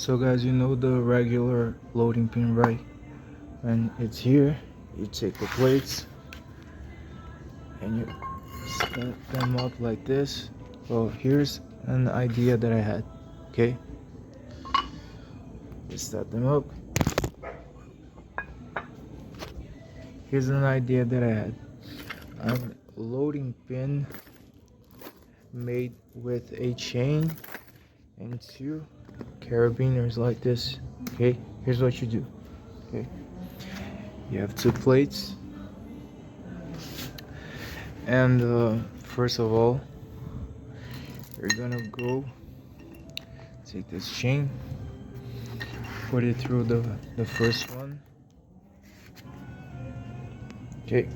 So guys, you know the regular loading pin, right? And it's here. You take the plates and you set them up like this. Well, here's an idea that I had. Okay, you set them up. Here's an idea that I had. A loading pin made with a chain and two carabiners like this. Okay, here's what you do. Okay, you have two plates, and first of all, you're gonna go take this chain, put it through the first one. Okay,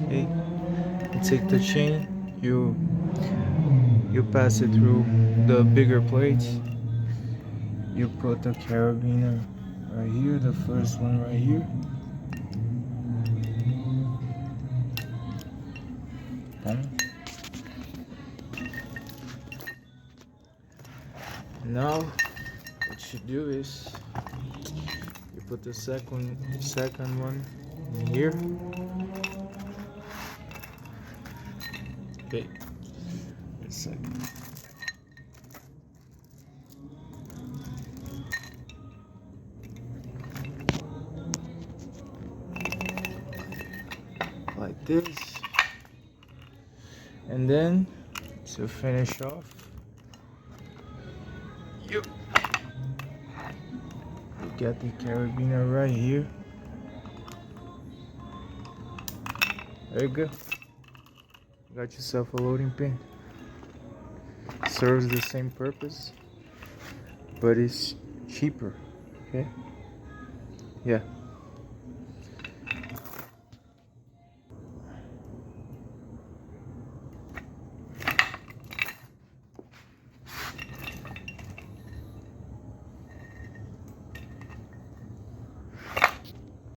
okay, you take the chain, you pass it through the bigger plates. You put the carabiner right here, the first one right here. Boom. Now what you do is you put the second one in here. Okay, a second. Like this, and then to finish off, you get the carabiner right here. There you go. Got yourself a loading pin. Serves the same purpose, but it's cheaper. Okay? Yeah.